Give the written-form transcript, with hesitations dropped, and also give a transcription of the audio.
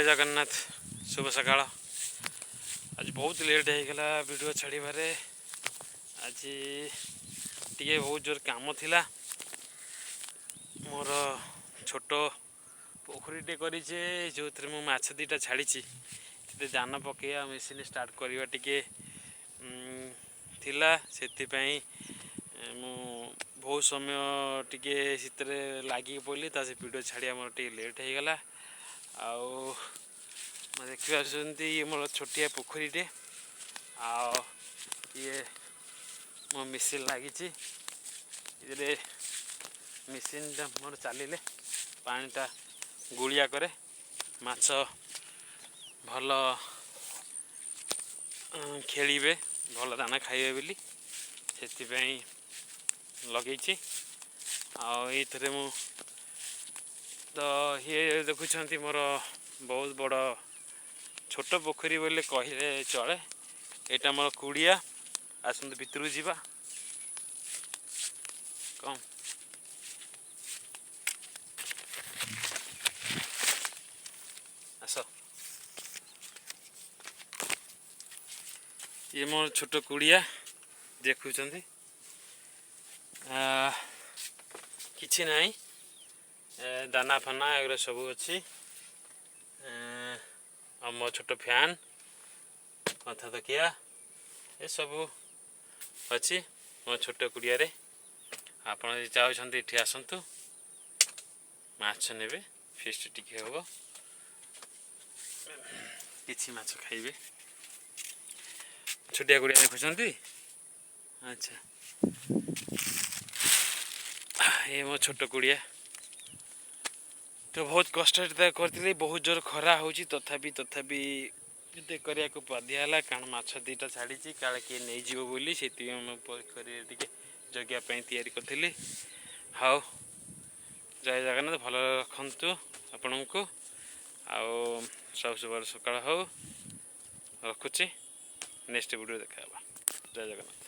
जय जगन्नाथ शुभ सकाळ। आज बहुत लेट होगला वीडियो छाड़बारे। आज टे बहुत जोर काम थिला। मोर छोट पोखरीटे करेचे जो थी मु माछ दीटा छाड़ी दान पकईया मेसीन स्टार्ट करवा टे थिला से मु बहुत समय टे शीतरे लगे पड़ी से वीडियो छाड़िया मोर टे लेट होगला। आउ देखिए ये मोर छोटिया पोखरीटे ये मो मेसीन लगी मेसीन मोर चलिले पानीटा गुड़िया करे माछ भल खेलिबे भल दाना खाइबे बोली से लगे आईथे मु तो ये देखुं मोर बहुत बड़ छोट पोखरी बोले कहले चले। यहाँ मोर कुड़िया आसत भितर जावा कम आस ये मोर छोट कुड़िया देखुं किछि नहीं दाना फाना एगुरा सब अच्छी मो छोट फैन मथा तकिया ये सब अच्छी मो छोट कुड़िया आप चाहते ये आसतु माछ ने फिस्ट टिके हम कि माछ खाइबे छोटिया कुड़िया देखुं। अच्छा ये मो छोट कुड़िया तो बहुत कष्ट करती बहुत जोर खरा हो तथापि करने को बाध्य कारण माछ दीटा छाड़ी काले किए नहीं जीव बोली से जगियापाई तैयारी करी। हाँ जय जगन्नाथ भल रखु आपण को आउ सब शुभ सकाळ हो रखुची नेक्स्ट वीडियो देखा जय जगन्नाथ।